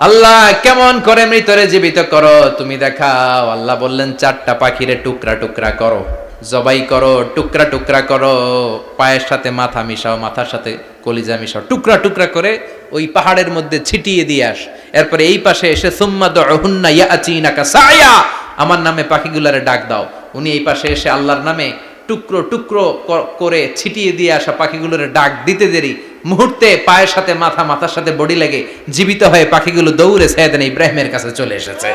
আল্লাহ কেমন করে মৃতরে জীবিত করো তুমি দেখাও। আল্লাহ বললেন 4টা পাখিরে টুকরা টুকরা করো, জবাই করো, টুকরা টুকরা করো, পায়ের সাথে মাথা মিশাও, মাথার সাথে কলিজা মিশাও, টুকরা টুকরা করে ওই পাহাড়ের মধ্যে ছিটিয়ে দিয়ে আস। এরপরে এই পাশে এসে সুম্মা দুহুন্না ইয়াতিনাকা সায়া, আমার নামে পাখিগুলারে ডাক দাও। উনি এই পাশে এসে আল্লাহর নামে টুকরো টুকরো করে ছিটিয়ে দিয়ে আসা পাখিগুলোর ডাক দিতে দেরি মুহূর্তে পায়ের সাথে মাথা, মাথার সাথে বডি লেগে জীবিত হয়ে পাখিগুলো দৌড়ে সাইয়েদনা ইব্রাহিমের কাছে চলে এসেছে।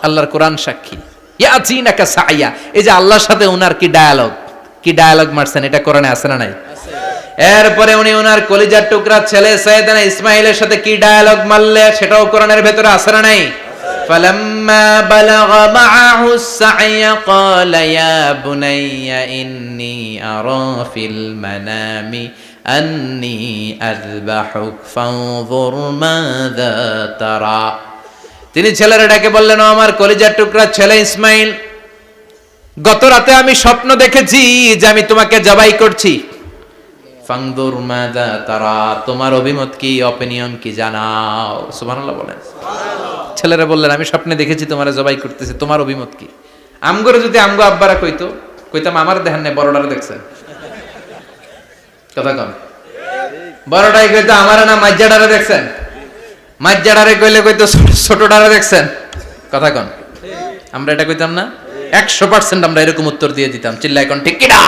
আল্লাহর কোরআন সাক্ষী। ইয়াতিনাকা সায়া, এই যে আল্লাহর সাথে উনার কি ডায়ালগ মারছেন, এটা কোরআনে আছে না নাই? এরপরে উনি ওনার কলিজার টুকরা ছেলে সাইয়েদনা ইসমাইলের সাথে কি ডায়ালগ মারলে সেটাও কোরআনের ভেতরে আছে না নাই? فلما بلغ معه السعي قال يا بني إني أرى في المنام أني أذبحك فانظر ماذا ترى। তিনি ছেলেরা ডেকে বললেন, ও আমার কলিজার টুকরা ছেলে ইসমাইল, গত রাতে আমি স্বপ্ন দেখেছি যে আমি তোমাকে জবাই করছি। ফানজুর মাযা তারা, তোমার অভিমত কি, অপিনিয়ন কি জানাও। সুবহানাল্লাহ বলেন। ছেলেরা বললেন, আমি স্বপ্নে দেখেছি তোমারে জবাই করতেছি, তোমার অভিমত কি? আমগরে যদি আমগো আব্বারা কইতাম আমার দেখেন না, বড়টারে দেখছেন? কথা কম। বড়টাই কইতো আমার না মাজ্জাডারে দেখছেন? মাজ্জাডারে কইলে কইতো ছোটটারে দেখছেন? কথা কন। আমরা এটা কইতাম না? 100% আমরা এরকম উত্তর দিয়ে দিতাম। চিল্লায় কোন ঠিক কিনা?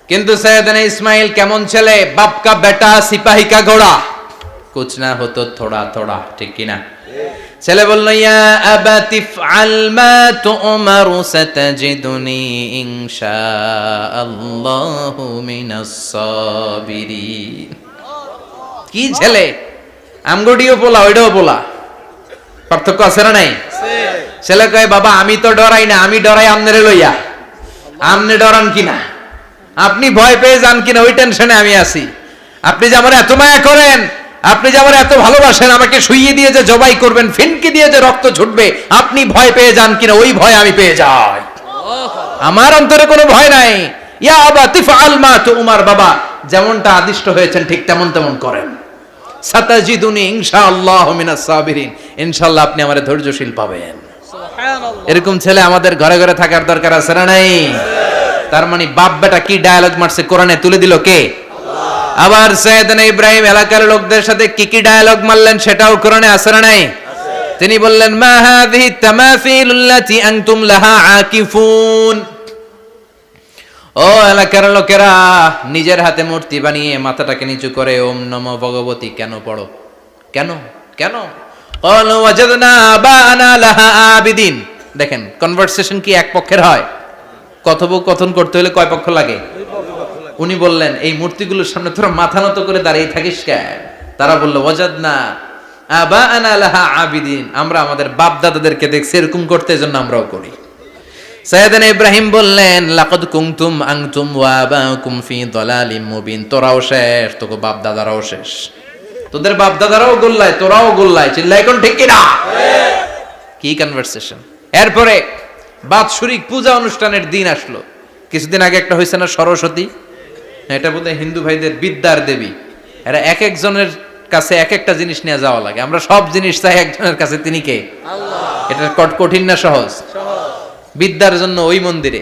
কিন্তু সৈয়দনা ইসমাইল কেমন ছেলে, বাপ কা বেটা সিপাহি কা ঘোড়া, কুছ না হতো থোড়া থোড়া, ঠিক কিনা? ছেলে বলল, ইয়া আবাতি ফআল মা তুমারু সাতাজিদুনি ইনশাআল্লাহু মিনাস সাবিরিন। কি ছেলে, আমগডিও পোলা ওইটাও পোলা, পার্থক্য আছে না নাই? ছেলে কয়, বাবা আমি তো ডরাই না, আমি ডরাই আমনেরে লইয়া। আমনে ডরান কিনা, আপনি ভয় পেয়ে যান কিনা ওই টেনশনে আমি আছি। আপনি যে আমার এত মায়া করেন, আপনি যে আমার এত ভালোবাসেন, আমাকে শুইয়ে দিয়ে যে জবাই করবেন, ফিনকি দিয়ে যে রক্ত ছুটবে, আপনি ভয় পেয়ে যান কিনা ওই ভয় আমি পেয়ে যাই। আমার অন্তরে কোনো ভয় নাই। ইয়া আবাতি ফাআল মা তুমার, বাবা যেমনটা আদিষ্ট হয়েছেন ঠিক তেমন তেমন করেন। সাতাজিদুনি ইনশাআল্লাহু মিনাস সাবিরিন, ইনশাআল্লাহ আপনি আমারে ধৈর্যশীল পাবেন। সুবহানাল্লাহ। এরকম ছেলে আমাদের ঘরে ঘরে থাকার দরকার আছে না নাই? তার মানে বাপ বেটা কি ডায়ালগ মারছে কোরআনে তুলে দিল কে? আল্লাহ। আবার সাইয়েদনা ইব্রাহিম এলাকার লোকদের সাথে কি ডায়ালগ মারলেন সেটাও কোরআনে আছে না নাই? তিনি বললেন, মা হাযিহি তামাসিলুল্লাতী আনতুম লাহা আকিফুন। ও এলাকার লোকেরা, নিজের হাতে মূর্তি বানিয়ে মাথাটাকে নিচু করে ওম নমো ভগবতী কেন পড়ো? কেন কেন? ক্বালু ওয়াজাদনা আবানা লাহা আবিদিন। দেখেন কনভারসেশন কি এক পক্ষের হয়? কথোপকথন করতে হলে কয় পক্ষ লাগে? উনি বললেন, এই মূর্তিগুলোর সামনে তোরা মাথা নত করে দাঁড়িয়ে থাকিস কেন? তারা বলল, ওয়াজাদনা আবানা লাহা আবিদিন, আমরা আমাদের বাপ দাদাদেরকে দেখছি এরকম করতে, এজন্য আমরাও করি। সাইয়েদনা ইব্রাহিম বললেন, লাকাদ কুনতুম আনতুম ওয়া আবাকুম ফি দালালিম মুবিন, তোরাও শেষ, তোকে বাপ দাদারাও শেষ, তোদের বাপ দাদারাও গোল্লায়, তোরাও গোল্লায়। চিল্লাই কোন ঠিক কিনা? কি কনভারসেশন। এরপরে বাৎসরিক পূজা অনুষ্ঠানের দিন আসলো। কিছুদিন আগে একটা হয়েছে না সরস্বতী, এটা বোধহয় হিন্দু ভাইদের বিদ্যার দেবী। এরা এক একজনের কাছে এক একটা জিনিস নিয়ে যাওয়া লাগে। আমরা সব জিনিস চাই একজনের কাছে, তিনি কে? আল্লাহ। এটা কঠিন না সহজ? বিদ্যার জন্য ওই মন্দিরে,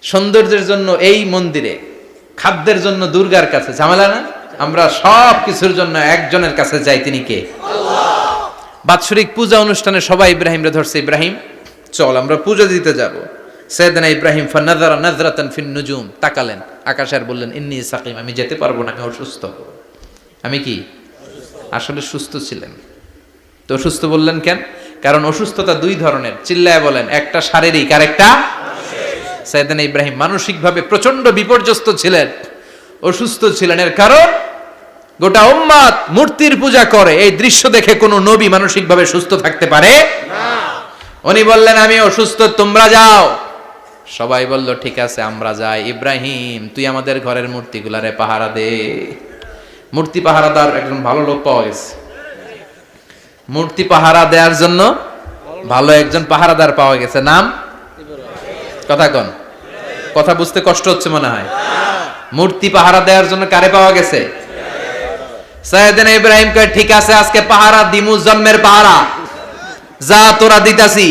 সৌন্দর্যের জন্য এই মন্দিরে, খাদ্যের জন্য দুর্গার কাছে, ঝামেলা না? আমরা সব কিছুর জন্য একজনের কাছে যাই, তিনি কে? আল্লাহ। বাৎসরিক পূজা অনুষ্ঠানে সবাই ইব্রাহিমরে ধরছে, ইব্রাহিম চল আমরা পূজা দিতে যাব। সাইয়েদনা ইব্রাহিম ফানাযারা নাযরাতান ফিন নুজুম, তাকালেন আকাশে আর বললেন, ইন্নী সাকিম, আমি যেতে পারবো না, আমি অসুস্থ। আমি কি আসলে সুস্থ ছিলেন? তো অসুস্থ বললেন কেন? কারণ অসুস্থতা দুই ধরনের, চিল্লায় বলেন, একটা শারীরিক আর একটা মানসিক। সাইয়েদনা ইব্রাহিম মানসিকভাবে প্রচন্ড বিপর্যস্ত ছিলেন, অসুস্থ ছিলেন। এর কারণ গোটা উম্মাত মূর্তির পূজা করে, এই দৃশ্য দেখে কোনো নবী মানসিকভাবে সুস্থ থাকতে পারে না। উনি বললেন, আমি অসুস্থ, তোমরা যাও। সবাই বলল, ঠিক আছে আমরা যাই। ইব্রাহিম তুই আমাদের ঘরের মূর্তিগুলারে পাহারা দে। মূর্তি পাহারাদার একজন ভালো লোক পাওয়া গেছে। মূর্তি পাহারা দেওয়ার জন্য ভালো একজন পাহারাদার পাওয়া গেছে, নাম? কথা কন, কথা বুঝতে কষ্ট হচ্ছে মনে হয়। মূর্তি পাহারা দেওয়ার জন্য কারে পাওয়া গেছে? সাইয়েদনা ইব্রাহিম কয় ঠিক আছে আজকে পাহারা দিমু, জন্মের পাহারা, যা তোরা দিতাছি,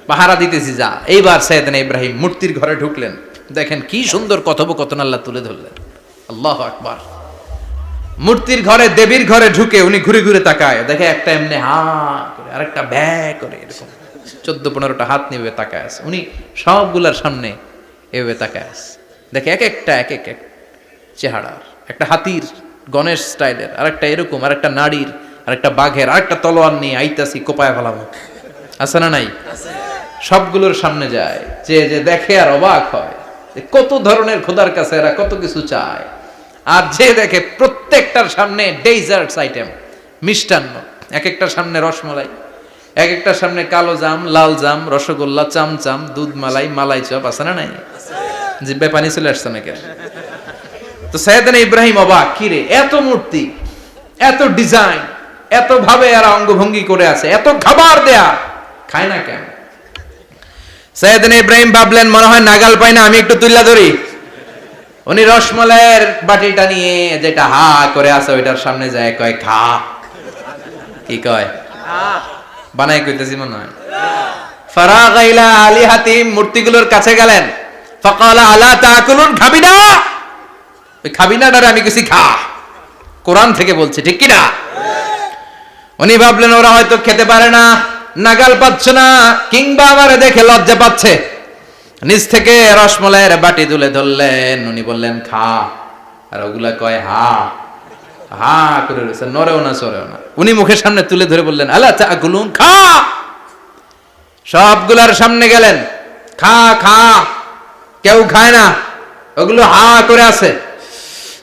পাহারা দিতেছি যা। এইবার সাইয়েদনা ইব্রাহিম মূর্তির ঘরে ঢুকলেন। দেখেন কি সুন্দর কথোপকথন আল্লাহ তুলে ধরলেন। আল্লাহু আকবার। মূর্তির ঘরে, দেবীর ঘরে ঢুকে উনি ঘুরে ঘুরে তাকায়, দেখে একটা এমনি হা করে, আরেকটা ব্যা করে, এরকম 14-15টা হাত নিয়ে তাকায় আছে। উনি সবগুলার সামনে এভাবে তাকায় আছে, দেখে এক একটা এক এক চেহারার, একটা হাতির গণেশ স্টাইলের, আরেকটা এরকম, আরেকটা নারীর, আরেকটা বাঘের, আরেকটা তলোয়ার নিয়ে আইতাছি কোপায় ফেলাবো, আছে না নাই? সবগুলোর সামনে যায়, যে যে দেখে আর অবাক হয় কত ধরনের খোদার কাছে এরা কত কিছু চায়। আর যে দেখে প্রত্যেকটার সামনে ডেজার্টস আইটেম, মিষ্টান্ন, এক একটার সামনে রসমালাই, এক একটার সামনে কালো জাম, লাল জাম, রসগোল্লা, চামচাম, দুধ মালাই, মালাই চপ, আছে না নাই? জিব্বায় পানি চলে আসছে নাকি? তো সাইয়েদনা ইব্রাহিম অবাক, কি রে এত মূর্তি, এত ডিজাইন, এত ভাবে এরা অঙ্গভঙ্গি করে আছে, এত খাবার দেয়া, খায় না কেন? সাইয়েদনা ইব্রাহিম ভাবলেন মনে হয় নাগাল পাই না, আমি একটু তুল্লা ধরি। উনি রসমালাইয়ের বাটিটা নিয়ে যেটা হা করে আছে ওইটার সামনে যায়, কয় খা। কি কয়? বানাই কইতেছি মনে হয়। ফারাগা ইলা আলিহাতিম, মূর্তিগুলোর কাছে গেলেন। ফাকালা আলা তাকুলুন, খাবি না? ওই খাবি না ডারে আমি কিছু খা, কোরআন থেকে বলছে, ঠিক কি না? উনি ভাবলেন ওরা হয়তো খেতে পারে না, নাগাল পাচ্ছে না, কিংবা আমারে দেখে লজ্জা পাচ্ছে। নিজ থেকে রসমালাইয়ের বাটি তুলে ধরলেন, উনি বললেন খা, আর ওগুলা কয় হা হা করে রয়েছে, নড়েও না সরেও না। উনি মুখের সামনে তুলে ধরে বললেন আলা তাকুলুন, খা। সবগুলার সামনে গেলেন, খা খা, কেউ খায় না, ওগুলো হা করে আছে।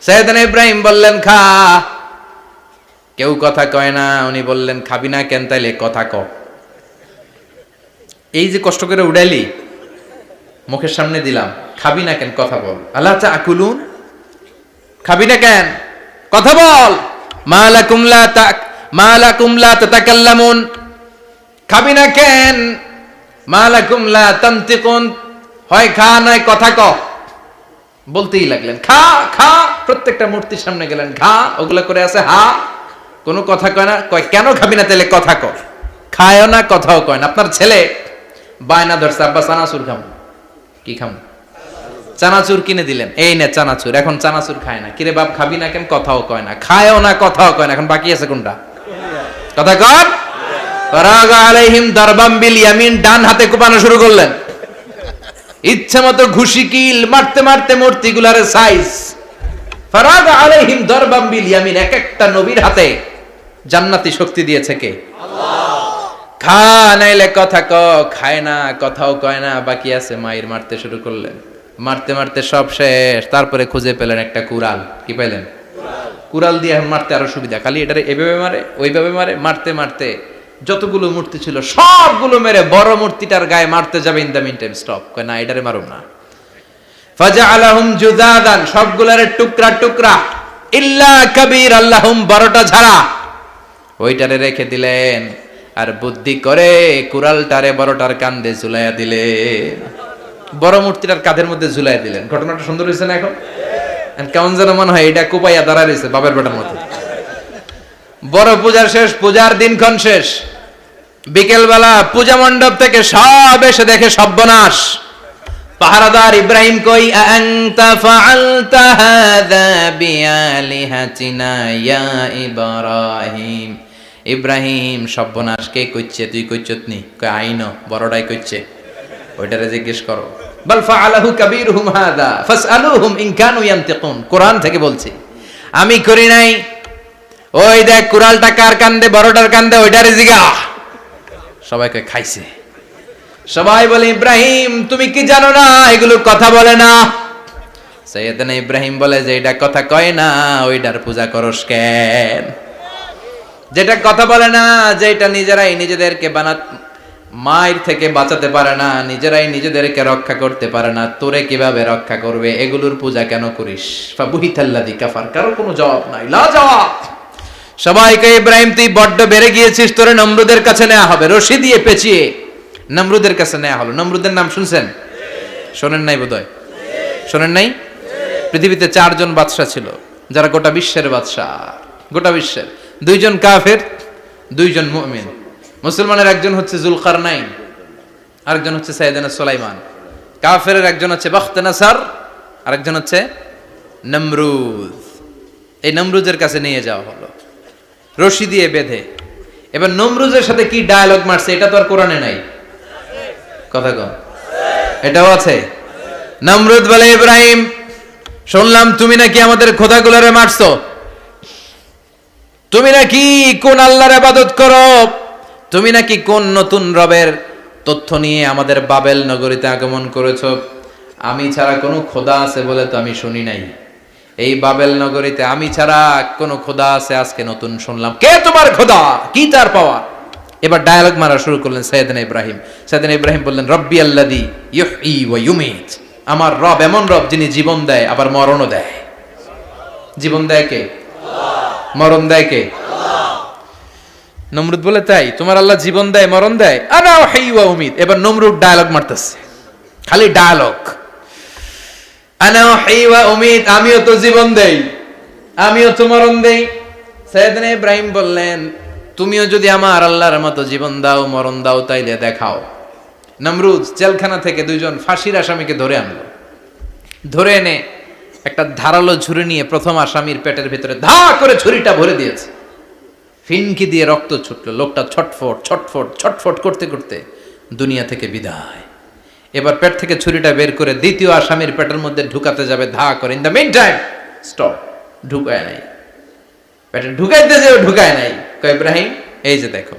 সাইয়েদনা ইব্রাহিম বললেন খা, কেউ কথা কয় না। উনি বললেন খাবি না কেন? তাইলে কথা ক। এই যে কষ্ট করে উড়াইলি, মুখের সামনে দিলাম, খাবি না কেন? কথা বল। আলা তাকুলুন, খাবি না কেন? কথা বল। মালাকুম লা তাতাকাল্লামুন, খাবি না কেন? মালাকুম লা তানতিকুন, হয় খা নয় কথা ক। বলতেই লাগলেন খা খা, প্রত্যেকটা মূর্তির সামনে গেলেন, খা, ওগুলা করে আছে হা, কোনো কথা কয় না। কয় কেন খাবি না? তাহলে কথা ক। খায়ও না, কথাও কয় না। আপনার ছেলে বায়না ধরছে, আব্বা চানাচুর খাম। কি খাম? চানাচুর কিনে দিলেন, এই নে চানাচুর। এখন চানাচুর খায় না। কিরে বাপ খাবি না কেন? কথাও কয় না, খায়ও না, কথাও কয় না। এখন বাকি আছে কোনটা? কথা কর। ফারাগা আলাইহিম দারবাম বিল ইয়ামিন, ডান হাতে কোপানো শুরু করলেন। ইচ্ছা মতো ঘুষি কিল মারতে মারতে মূর্তিগুলার সাইজ। ফারাগা আলাইহিম দারবাম বিল ইয়ামিন, এক একটা নবীর হাতে জান্নাতি শক্তি দিয়েছে কে? আল্লাহ। খা নাইলে কথা ক, খায় না, কথাও কয় না, বাকি আছে। মায়ের মারতে শুরু করলেন, মারতে মারতে সব শেষ। তারপরে খুঁজে পেলেন একটা কুড়াল। কি পেলেন? কুড়াল দিয়ে মারতে আরো সুবিধা, খালি এটারে এভাবে মারে, ওইভাবে মারে। মারতে মারতে যতগুলো মূর্তি ছিল সবগুলো মেরে বড় মূর্তিটার গায়ে মারতে যাবে, in the meantime stop, কয় না এটারে মারুম না। ফাজআলাহুম জুদাদান, সবগুলারে টুকরা টুকরা, ইল্লা কাবীর আল্লাহুম, বড়টা ছাড়া ওইটারে রেখে দিলেন। আর বুদ্ধি করে কুড়ালটারে বড়টার কাঁধে ঝুলাইয়া দিলেন, বড় মূর্তিটার কাঁধের মধ্যে ঝুলাইয়া দিলেন। ঘটনাটা সুন্দর হয়েছে না? এখন কেমন যেন মনে হয় এটা কোপাইয়া দাঁড়া রয়েছে বাবার বেটার মতো। বড় পূজার শেষ, পূজার দিনক্ষণ শেষ। বিকেল বেলা পূজা মণ্ডপ থেকে সব এসে দেখে সর্বনাশ। পাহারাদার ইব্রাহিম কই, আনতা ফাআলতা হাযা বিআলিহাতিনা ইয়া ইব্রাহিম। ইব্রাহিম সর্বনাশ কে কইছে? তুই কইছত নি? কয় আইনো, বড়টাই কইছে, ওইটারে জিজ্ঞেস করো। বাল ফাআলাহু কাবীরুহুম হাযা ফাসআলুহুম ইন কানু ইয়ানতিকুন, কোরআন থেকে বলছি, আমি করি নাই। ওই দেখ কুড়ালটা কার কান্দে? বড়টার কান্দে, ওইটারে জিগা। সবাই কয় খাইছে। সবাই বলে ইব্রাহিম তুমি কি জানো না এগুলো কথা বলে না? সাইয়েদনা ইব্রাহিম বলে যে এটা কথা কয় না, ওইটার পূজা করস কেন? যেটা কথা বলে না, যেটা নিজেরাই নিজেদেরকে মায়ের থেকে বাঁচাতে পারে না, নিজেরাই নিজেদেরকে রক্ষা করতে পারে না, তোরে কিভাবে রক্ষা করবে? এগুলোর পূজা কেন করিস? ফাবুহিতাল্লাযী কাফার, কারো কোনো জবাব নাই, লা জবাব। সবাইকে ইব্রাহিম তুই বড্ড বেড়ে গিয়েছিস, তোরে নমরুদের কাছে নেওয়া হবে, রশি দিয়ে পেঁচিয়ে নমরুদের কাছে নেওয়া হলো। নমরুদের নাম শুনছেন? শোনেন নাই বোধহয়? শোনেন নাই? পৃথিবীতে 4 জন বাদশা ছিল যারা গোটা বিশ্বের বাদশা। গোটা বিশ্বের। দুইজন কাফের, দুইজন মুমিন। মুসলমানের একজন হচ্ছে যুলকারনাইন, আরেকজন হচ্ছে সাইয়েদনা সুলাইমান। কাফেরের একজন হচ্ছে বাখতানাসার, আরেকজন হচ্ছে নমরুদ। এই নমরুদের কাছে নিয়ে যাওয়া হলো রশি দিয়ে বেঁধে। এবার নমরুদের সাথে কি ডায়ালগ মারছে এটা তো আর কোরআনে নাই, কথা কম, এটাও আছে। নমরুদ বলে, ইব্রাহিম শুনলাম তুমি নাকি আমাদের খোদাগুলোরে মারছো, তুমি নাকি কোন আল্লাহর ইবাদত করো, তুমি নাকি কোন নতুন রবের তথ্য নিয়ে আমাদের বাবেল নগরীতে আগমন করেছো। আমি ছাড়া কোনো খোদা আছে বলে তো আমি শুনি নাই, এই বাবেল নগরীতে আমি ছাড়া কোনো খোদা আছে আজকে নতুন শুনলাম। কে তোমার খোদা, কি তার পাওয়া? এবার ডায়ালগ মারা শুরু করলেন সাইয়েদনা ইব্রাহিম। সাইয়েদনা ইব্রাহিম বললেন, রব্বি আল্লাযী ইউহয়ী ওয়া ইউমীত, আমার রব এমন রব যিনি জীবন দেয় আবার মরণও দেয়। জীবন দেয় কে? আল্লাহ। মরণ দেয় কে? আল্লাহ। নমরুদ বলে, তাই তোমার আল্লাহ জীবন দেয় মরণ দেয়? আনা উহয়ী ওয়া উমীত। এবার নমরুদ ডায়ালগ মারতেছে, খালি ডায়ালগ, আনা উহয়ী ওয়া উমীত, আমিও তো জীবন দেই, আমিও তো মরণ দেই। সাইয়েদনা ইব্রাহিম বললেন, তুমিও যদি আমার আল্লাহর মতো জীবন দাও মরণ দাও তাইলে দেখাও। নমরুদ জেলখানা থেকে দুইজন ফাঁসির আসামিকে ধরে আনলো। ধরে এনে একটা ধারালো ছুরি নিয়ে প্রথম আসামির পেটের ভিতরে ধা করে ছুরিটা ভরে দিয়েছে। ফিনকি দিয়ে রক্ত ছুটলো। লোকটা ছটফট ছটফট ছটফট করতে করতে দুনিয়া থেকে বিদায়। এবার পেট থেকে ছুরিটা বের করে দ্বিতীয় আসামির পেটের মধ্যে ঢুকাতে যাবে ধা করে। In the meantime stop, ঢুকায় নাই, পেটে ঢুকাইতে যেও ঢুকায় নাই। কয়, ইব্রাহিম এই যে দেখো,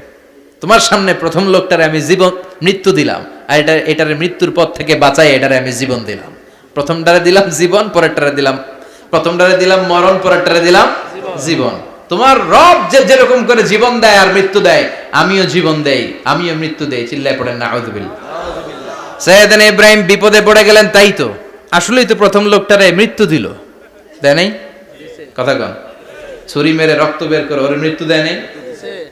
তোমার সামনে প্রথম লোকটারে আমি জীবন মৃত্যু দিলাম, আর এটারে মৃত্যুর পথ থেকে বাঁচাই এটারে আমি জীবন দিলাম। প্রথমটারে দিলাম জীবন, পরেরটারে দিলাম, প্রথমটারে দিলাম মরণ, পরেরটারে দিলাম জীবন। তোমার রব যে যেরকম করে জীবন দেয় আর মৃত্যু দেয়, আমিও জীবন দেই আমিও মৃত্যু দেই। চিল্লায় পড়েন নাউযুবিল্লাহ। সাইয়েদনা ইব্রাহিম বিপদে পড়ে গেলেন। তাই তো, আসলেই তো প্রথম লোকটারে মৃত্যু দিল, দেয় নাই? কথা কন, ছুরি মেরে রক্ত বের করে ওর মৃত্যু দেয় নাই?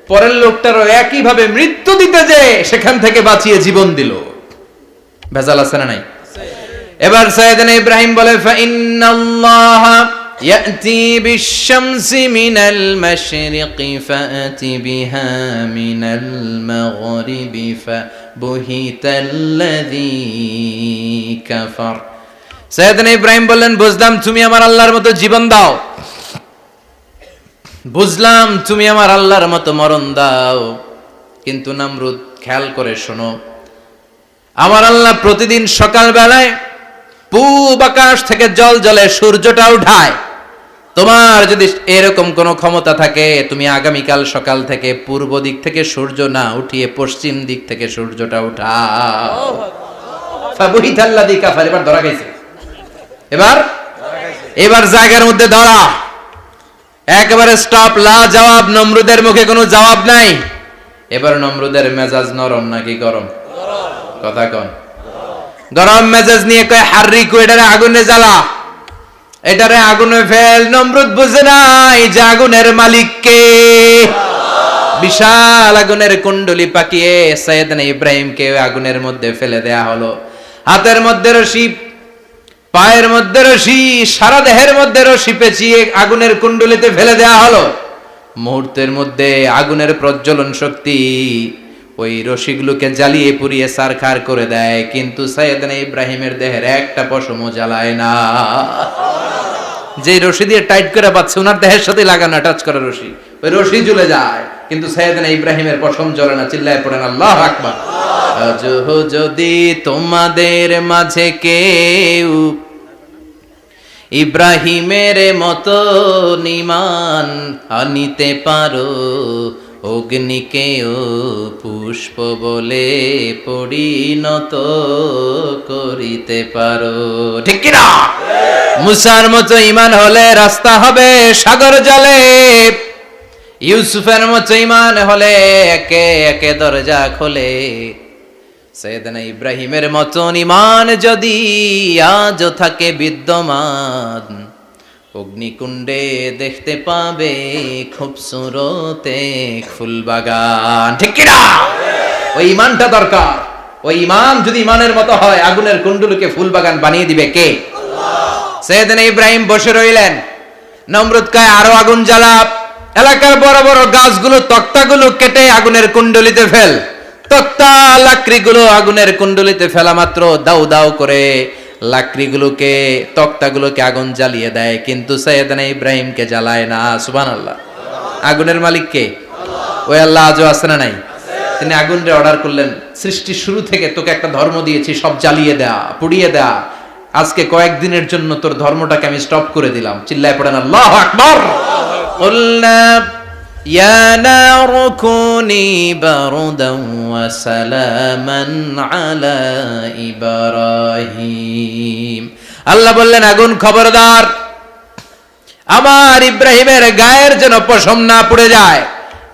পরের লোকটারও একই ভাবে মৃত্যু দিতে যে সেখান থেকে বাঁচিয়ে জীবন দিল। ভেজাল আছে না নাই? এবার সাইয়েদনা ইব্রাহিম বলে, ফাইন্নাল্লাহা ইয়াতি বিশ-শামসি মিনাল মাশরিকি ফাআতি বিহা মিনাল মাগরিবি ফাবুহিতাল্লাযী কাফার। সাইয়েদনা ইব্রাহিম বললেন, বুঝলাম তুমি আমার আল্লাহর মতো জীবন দাও, বুঝলাম তুমি আমার আল্লাহর মতো মরণ দাও, কিন্তু নমরুদ খেয়াল করে শোনো, আমার আল্লাহ প্রতিদিন সকাল বেলায় পূব আকাশ থেকে জল জলে সূর্যটা উঠায়। তোমার যদি এরকম কোনো ক্ষমতা থাকে, তুমি আগামীকাল সকাল থেকে পূর্ব দিক থেকে সূর্য না উঠিয়ে পশ্চিম দিক থেকে সূর্যটা উঠাও। ফাবুহিতাল্লাযী কাফার। এবার ধরা গেছে, এবার জায়গার মধ্যে ধরা, একেবারে স্টপ, লা জবাব। নমরুদের মুখে কোনো জবাব নাই। এবার নমরুদের মেজাজ নরম নাকি গরম? কথা কন। গরম মেজাজ নিয়ে কয়, হাররিকু, এটারে আগুনে জ্বালা, এটারে আগুনে ফেল। নমরুদ বুঝে নাই যে আগুনের মালিক কে। বিশাল আগুনের কুণ্ডলি পাকিয়ে সাইয়েদনা ইব্রাহিমকে আগুনের মধ্যে ফেলে দেয়া হলো। হাতের মধ্যে রশি, পায়ের মধ্যে রশি, সারা দেহের মধ্যে রশি পেঁচিয়ে আগুনের কুণ্ডলিতে ফেলে দেয়া হলো। মুহূর্তের মধ্যে আগুনের প্রজ্বলন শক্তি ওই রশিগুলোকে জ্বালিয়ে পুড়িয়ে সারখার করে দেয়, কিন্তু সাইয়েদনা ইব্রাহিমের দেহের একটা পশমও জ্বালায় না। যে রশি দিয়ে টাইট করে বাঁধছে, ওনার দেহের সাথে লাগানো টাচ করা রশি, ওই রশি জ্বলে যায়, কিন্তু সাইয়েদনা ইব্রাহিমের পশম জ্বলে না। চিল্লায় পড়েন আল্লাহু আকবার। আজ যদি তোমাদের মাঝে কেউ ইব্রাহিমের মতো ঈমান আনিতে পারো, অগ্নিকেও পুষ্প বলে পরিণত করিতে পারো, ঠিক কি না? মুসার মতো ঈমান হলে রাস্তা হবে সাগর জলে, ইউসুফের মতো ঈমান হলে একে একে দরজা খোলে। সাইয়েদনা ইব্রাহিমের মতন ঈমান যদি আজও থাকে বিদ্যমান, অগ্নিকুণ্ডে দেখতে পাবে খুবসুরত এক ফুলবাগান, ঠিক কি না? ওই ঈমানটা দরকার। ওই ঈমান যদি ঈমানের মতো হয়, আগুনের কুণ্ডলকে ফুলবাগান বানিয়ে দিবে কে? আল্লাহ। সাইয়েদনা ইব্রাহিম বসে রইলেন। নমরুদ কয়, আরো আগুন জ্বালা। এলাকার বড় বড় গাছগুলো তক্তাগুলো কেটে আগুনের কুণ্ডলিতে ফেল। তক্তা লাকড়িগুলো আগুনের কুণ্ডলিতে ফেলা মাত্র দাউ দাউ করে লাকড়িগুলোকে তক্তাগুলোকে আগুন জ্বালিয়ে দেয়, কিন্তু সাইয়েদনা ইব্রাহিমকে জ্বালায় না। সুবহানাল্লাহ। আগুনের মালিক কে? ওই আল্লাহ আজও আছে না নাই? তিনি আগুনরে অর্ডার করলেন, সৃষ্টির শুরু থেকে তোকে একটা ধর্ম দিয়েছি, সব জ্বালিয়ে দেয়া, পুড়িয়ে দেয়া, আজকে কয়েকদিনের জন্য তোর ধর্মটাকে আমি স্টপ করে দিলাম। চিল্লায় পড়েন আল্লাহু আকবার। কুলনা ইয়া নারু কুনি বারদান ওয়া সালামান আলা ইব্রাহিম। আল্লাহ বললেন, আগুন খবরদার, আমার ইব্রাহিমের গায়ের যেন পশম না পুড়ে যায়,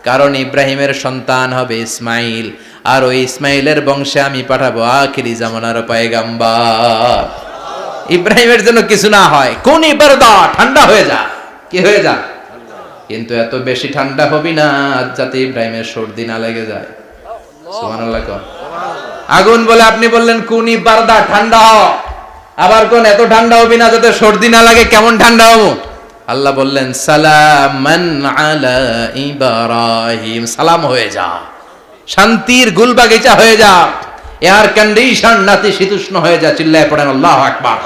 কারণ ইব্রাহিমের সন্তান হবে ইসমাইল, আর ওই ইসমাইলের বংশে আমি পাঠাবো আখিরি জামানার পয়গাম্বার। ইব্রাহিমের জন্য কিছু না হয়, কোন ইবারদা, ঠান্ডা হয়ে যা। কি হয়ে যা? কিন্তু এত বেশি ঠান্ডা হবি না যাতে ইব্রাহিমের সর্দি না লেগে যায়। সুবহানাল্লাহ। আগুন বলে আপনি বললেন কোন ইবারদা, ঠান্ডা হ, আবার কোন এত ঠান্ডা হবি না যাতে সর্দি না লাগে। কেমন ঠান্ডা হবো? আল্লাহ বললেন সালামান আলা ইব্রাহিম, সালাম হয়ে যা, শান্তির গুলবাগিচা হয়ে যা, এয়ার কন্ডিশন নাতিশীতোষ্ণ হয়ে যা। চিল্লায় পড়েন আল্লাহু আকবার।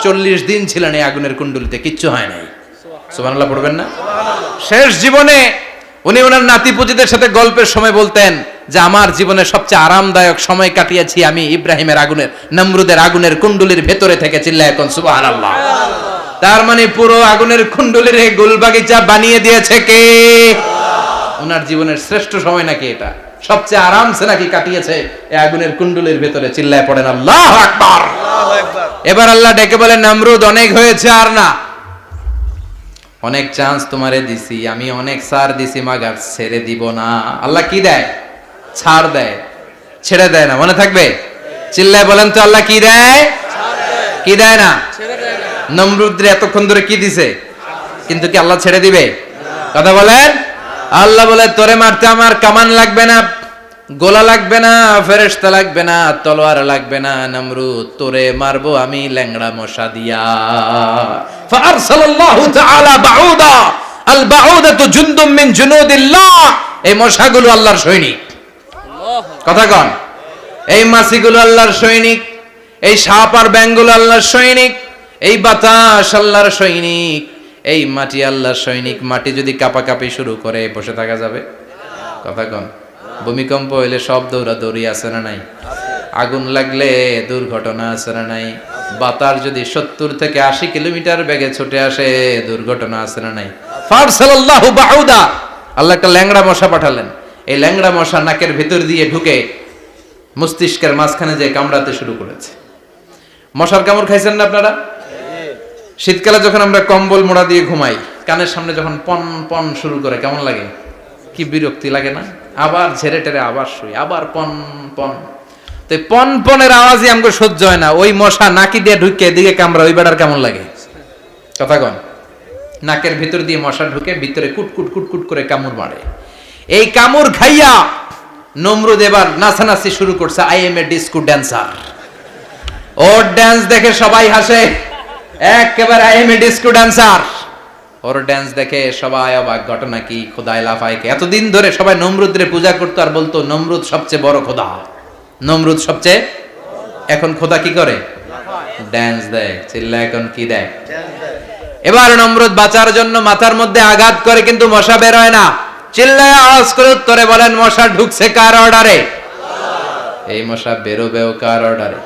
40 দিন ছিলেন এই আগুনের কুণ্ডলিতে, কিচ্ছু হয় নাই। সুবহানাল্লাহ পড়বেন না? শেষ জীবনে উনি ওনার নাতিপুতিদের সাথে গল্পের সময় বলতেন যে আমার জীবনে সবচেয়ে আরামদায়ক সময় কাটিয়েছি আমি ইব্রাহিমের আগুনের, নমরুদের আগুনের কুণ্ডলির ভেতরে থেকে। চিল্লায় এখন সুবহানাল্লাহ। তার মানে পুরো আগুনের কুণ্ডলির এই গুলবাগিচা বানিয়ে দিয়েছে কে? ওনার জীবনের শ্রেষ্ঠ সময় নাকি এটা, সবচেয়ে আরামসে নাকি কাটিয়েছে এই আগুনের কুণ্ডলির ভেতরে। চিল্লায় পড়েন আল্লাহু আকবার। এবার আল্লাহ ডেকে বলেন, নমরুদ অনেক হয়েছে, আর না, অনেক চান্স তোমারে দিছি আমি, অনেক ছাড় দিছি, মাগার ছেড়ে দিব না। আল্লাহ কি দেয়? ছাড় দেয়, ছেড়ে দেয় না। মনে থাকবে? চিল্লায় বলেন তো, আল্লাহ কি দেয়? কি দেয় না? নমরুদরে এতক্ষণ ধরে কি দিছে, কিন্তু কি আল্লাহ ছেড়ে দিবে? কথা বলেন। আল্লাহ বলে, তোরে মারতে আমার কামান লাগবে না, গোলা লাগবে না, ফেরেশতা লাগবে না, তলোয়ার লাগবে না, নমরুদ তোরে মারবো আমি ল্যাংড়া মশা দিয়া। ফাআরসালাল্লাহু তাআলা বাউদা, আল বাউদাতু জুনদুম মিন জুনুদিল্লাহ। এই মশাগুলো আল্লাহর সৈনিক। কথা কন। এই মাছিগুলো আল্লাহর সৈনিক, এই সাপ আর ব্যাঙগুলো আল্লাহর সৈনিক, এই বাতাস আল্লাহর সৈনিক, এই মাটি আল্লাহর সৈনিক। মাটি যদি কাঁপাকাঁপি শুরু করে বসে থাকা যাবে? কথা কন। ভূমিকম্প হইলে সব দৌড়াদৌড়ি আছে না নাই? আগুন লাগলে দুর্ঘটনা আছে না নাই? বাতাস যদি 70 থেকে 80 কিলোমিটার বেগে ছুটে আসে, দুর্ঘটনা আছে না নাই? ফারসালাল্লাহু বাউদা, আল্লাহ একটা ল্যাংড়া মশা পাঠালেন। এই ল্যাংড়া মশা নাকের ভিতর দিয়ে ঢুকে মস্তিষ্কের মাঝখানে যে কামড়াতে শুরু করেছে। মশার কামড় খাইছেন না আপনারা? শীতকালে যখন আমরা কম্বল মোড়া দিয়ে ঘুমাই, কানের সামনে যখন পন পন শুরু করে কেমন লাগে? কি বিরক্তি লাগে না? আবার ঝেড়ে টেরে আবার শুই, আবার পন পন। তো পন পনের আওয়াজই আমাকে সহ্য হয় না। ওই মশা নাকি দিয়ে ঢুকে এদিকে কামড়া, ওই বেড়ার কেমন লাগে? কথা কন। নাকের ভিতর দিয়ে মশা ঢুকে ভিতরে কুটকুট কুটকুট করে কামড় মারে। এই কামড় খাইয়া নমরুদ এবার নাচানাচি শুরু করছে। I M A disco dancer. Or dance দেখে সবাই হাসে, একেবারে I M A disco dancer. Or dance দেখে সবাই অবাক। ঘটনা কি? খোদায় লাফায়। এতদিন ধরে সবাই নমরুদরে পূজা করতো আর বলতো নমরুদ সবচেয়ে বড় খোদা, নমরুদ সবচেয়ে। এখন খোদা কি করে? ড্যান্স দেয়। চিল্লা এখন কি দেয়? এবার নমরুদ বাঁচার জন্য মাথার মধ্যে আঘাত করে, কিন্তু মশা বের হয় না। চিল্লায় আওয়াজ করে উত্তরে বলেন, মশা ঢুকছে কার অর্ডারে? এই মশা বেরোবেও কার অর্ডারে?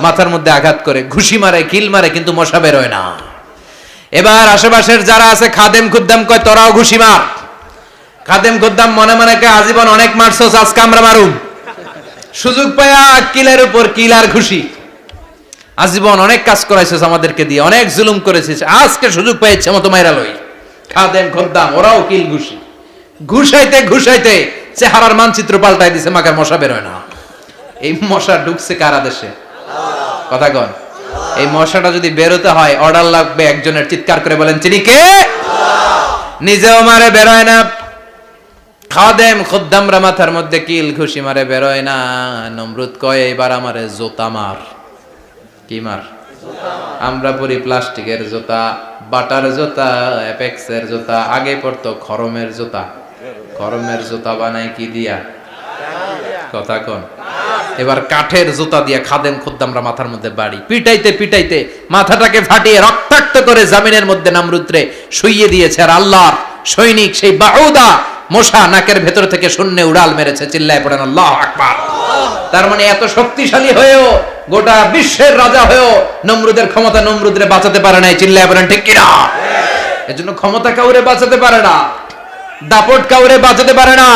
মাথার মধ্যে আঘাত করে ঘুষি মারে, কিল মারে, কিন্তু মশা বের হয় না। এবার আশেপাশের যারা আছে খাদেম খুদ্দাম কয়, তোরাও ঘুষি মার। খাদেম খুদ্দাম মনে মনে কয়, আজীবন অনেক মারছস, আজকে আমরা মারুম। সুযোগ পায়া কিলের উপর কিল আর ঘুষি। আজীবন অনেক কাজ করাইছিস আমাদেরকে দিয়ে, অনেক জুলুম করেছিস, আজকে সুযোগ পেয়েছে মতো মাইরা লই। খাদেম খুদ্দাম ওরাও কিল ঘুষি। ঘুষাইতে ঘুষাইতে চেহারার মানচিত্র পাল্টাই দিছে, মাগার মশা বের হয় না। এই মশা ঢুকছে কারা দেশে? কথা কন। এই মশাটা যদি বেরোতে হয়, অর্ডার লাগবে একজনের। চিৎকার করে বলেন, চিনি কে? নিজেও মারে, বেরোয় না। খাদেম খুদ্দামরা মাথার মধ্যে কিল ঘুষি মারে, বেরোয় না। নমরুদ কয়, এবার আমারে জোতা মার। কি মার? আমরা পরি প্লাস্টিকের জোতা, বাটার জুতা, অ্যাপেক্সের জুতা, আগে পড়তো খরমের জুতা। খরমের জুতা বানায় কি দিয়া? কথা কোন? এবার কাঠের জুতা দিয়া খাদেম খুদ্দামরা মাথার মধ্যে বাড়ি পিটাইতে পিটাইতে মাথাটাকে ফাটিয়ে রক্তাক্ত করে জামিনের মধ্যে নামরুদ্রে শুইয়ে দিয়েছে। আর আল্লাহর সৈনিক সেই বাউদা মশা নাকের ভেতর থেকে শূন্য উড়াল মেরেছে। চিল্লায় পড়েন আল্লাহু আকবার। তার মানে এত শক্তিশালী হয়েও, গোটা বিশ্বের রাজা হয়েও নমরুদের ক্ষমতা নমরুদরে বাঁচাতে পারে নাই। চিল্লায় পড়েন ঠিক কিনা? এজন্য ক্ষমতা কাউরে বাঁচাতে পারে না, দাপট কাউরে বাঁচাতে পারে না,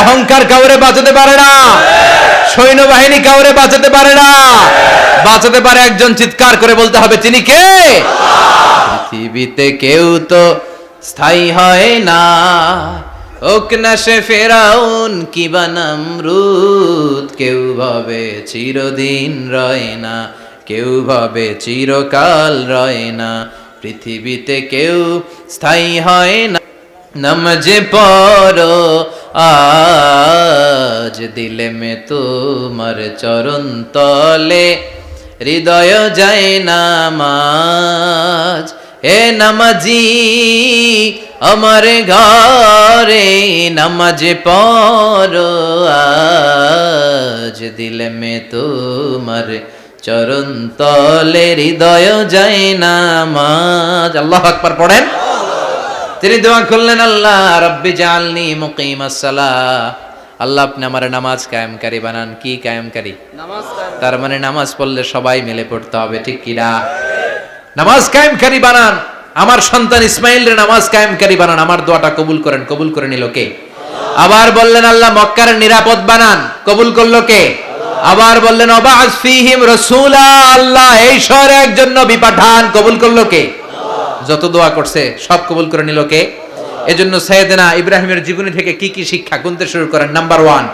অহংকার কাউরে বাঁচাতে পারে না, সৈন্যবাহিনী কাউরে বাঁচাতে পারে না। বাঁচাতে পারে একজন, চিৎকার করে বলতে হবে তিনি কে? পৃথিবীতে কেউ তো স্থায়ী হয় না, হোক না সে ফেরাউন কিবা নমরুদ। কেউ ভাবে চিরদিন রয় না, কেউ ভাবে চিরকাল রয় না। পৃথিবীতে কেউ স্থায়ী হয় না। নামাজে পড়ো আজ দিলে মে তোমার চরণ তলে, হৃদয় যায় নামাজ। হে নামাজি আমার ঘরে নামাজে পড়ো আজ দিলে মে তোমার চরণ তলে, হৃদয় যায় নামাজ। আল্লাহু আকবার পড়েন। তিনি দোয়া করলেন, আল্লাহ রব্বি জাআলনি মুকিমাস সালাহ। আল্লাহ আপনি আমার নামাজ কায়েমকারী বানান। কি কায়েমকারী? নামাজ। তার মানে নামাজ পড়লে সবাই মিলে পড়তে হবে, ঠিক কি না? নামাজ কায়েমকারী বানান। আমার সন্তান ইসমাইলের নামাজ কায়েমকারী বানান। আমার দোয়াটা কবুল করেন। কবুল করে নিল কে? আবার বললেন আল্লাহ মক্কার নিরাপদ বানান। কবুল করলো কে? আবার বললেন ওয়াবা'আস ফীহিম রাসূলা। আল্লাহ এই শহরে একজন নবী পাঠান। কবুল করলো কে? যত দোয়া করছে সব কবুল করে নিল কে? এজন্য সাইয়েদনা ইব্রাহিমের জীবনী থেকে কি কি শিক্ষা গুনতে শুরু করেন। নাম্বার 1,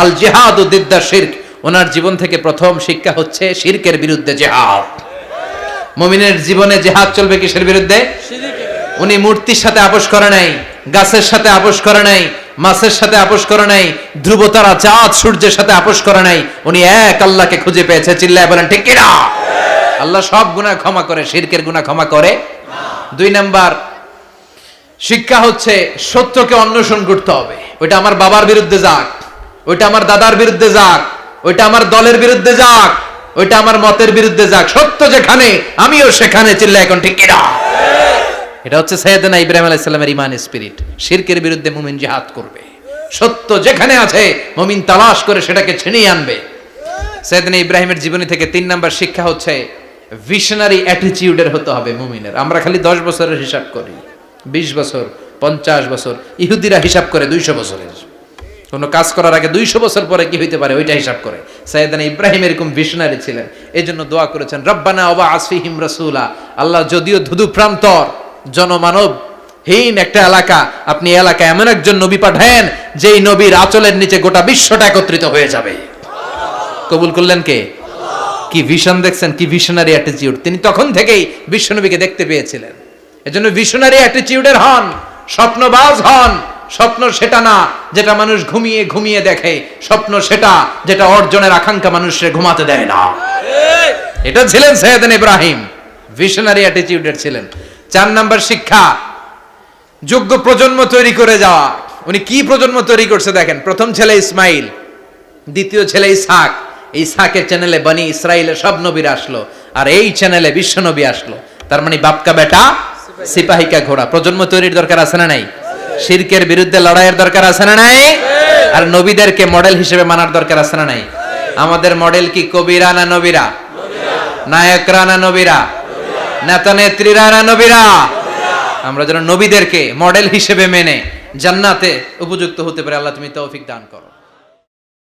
আল জিহাদু দিদ্দা শিরক। ওনার জীবন থেকে প্রথম শিক্ষা হচ্ছে শিরকের বিরুদ্ধে জিহাদ। মুমিনের জীবনে জিহাদ চলবে কিসের বিরুদ্ধে? উনি মূর্তির সাথে আপোষ করে নাই, গাছের সাথে আপোষ করে নাই, মাছের সাথে আপোষ করে নাই, ধ্রুবতারা চাঁদ সূর্যের সাথে আপোষ করে নাই। উনি এক আল্লাহকে খুঁজে পেয়েছে। চিল্লায় বলেন ঠিক কিনা? আল্লাহ সব গুনাহ ক্ষমা করে, শিরকের গুনাহ ক্ষমা করে। 2 নাম্বার শিক্ষা হচ্ছে সত্যকে অন্বেষণ করতে হবে। ওইটা আমার বাবার বিরুদ্ধে যাক, ওইটা আমার দাদার বিরুদ্ধে যাক, ওইটা আমার দলের বিরুদ্ধে যাক, ওইটা আমার মতের বিরুদ্ধে যাক, সত্য যেখানে আমিও সেখানে। চিল্লায় এখন ঠিক কিনা? এটা হচ্ছে সাইয়েদনা ইব্রাহিম আলাইহিস সালামের ঈমান স্পিরিট। শিরকের বিরুদ্ধে মুমিন জিহাদ করবে। সত্য যেখানে আছে মুমিন তালাশ করে সেটাকে ছিনিয়ে আনবে। সাইয়েদনা ইব্রাহিমের জীবনী থেকে 3 নাম্বার শিক্ষা হচ্ছে ভিশনারি অ্যাটিটিউডের হতে হবে মুমিনের। আমরা খালি 10 বছরের হিসাব করি, 20 বছর, 50 বছর। ইহুদিরা হিসাব করে 200 বছরের। কোনো কাজ করার আগে 200 বছর পরে কি হইতে পারে ওইটা হিসাব করে। সাইয়েদনা ইব্রাহিম এরকম ভিশনারি ছিলেন। এজন্য দোয়া করেছেন রব্বানা ওয়াবা'আস ফীহিম রাসূলা। আল্লাহ যদিও ধুধু প্রান্তর জনমানব হীন একটা এলাকা, আপনি এলাকায় এমন একজন নবী পাঠায়েন যেই নবীর আঁচলের নিচে গোটা বিশ্বটা একত্রিত হয়ে যাবে। কবুল করলেন কে? কি ভিশন দেখছেন, কি ভিশনারি অ্যাটিটিউড। তিনি তখন থেকেই বিশ্বনবীকে দেখতে পেয়েছিলেন। এজন্য ভিশনারি অ্যাটিটিউডের হন, স্বপ্নবাজ হন। স্বপ্ন সেটা না যেটা মানুষ ঘুমিয়ে ঘুমিয়ে দেখে, স্বপ্ন সেটা যেটা অর্জনের আকাঙ্ক্ষা মানুষকে ঘুমাতে দেয় না। এটা ছিলেন সাইয়েদনা ইব্রাহিম, ভিশনারি অ্যাটিটিউডের ছিলেন। 4 নাম্বার শিক্ষা যোগ্য প্রজন্ম তৈরি করে যাওয়া। উনি কি প্রজন্ম তৈরি করছে দেখেন। প্রথম ছেলে ইসমাইল, দ্বিতীয় ছেলে ইসহাক। ইসহাকের চ্যানেলে বনি ইসরাইলের সব নবীরা আসলো, আর এই চ্যানেলে বিশ্ব নবী আসলো। তার মানে বাপকা বেটা সিপাহিকা ঘোড়া। প্রজন্ম তৈরির দরকার আছে না নাই? শিরকের বিরুদ্ধে লড়াইয়ের দরকার আছে না নাই? আর নবীদেরকে মডেল হিসেবে মানার দরকার আছে না নাই? আমাদের মডেল কি কবিরা না নবীরা? নায়করা না নবীরা? নেতা নেত্রীরা না নবীরা? আমরা যেন নবীদেরকে মডেল হিসেবে মেনে জান্নাতে উপযুক্ত হতে পারে। আল্লাহ তুমি তৌফিক দান করো।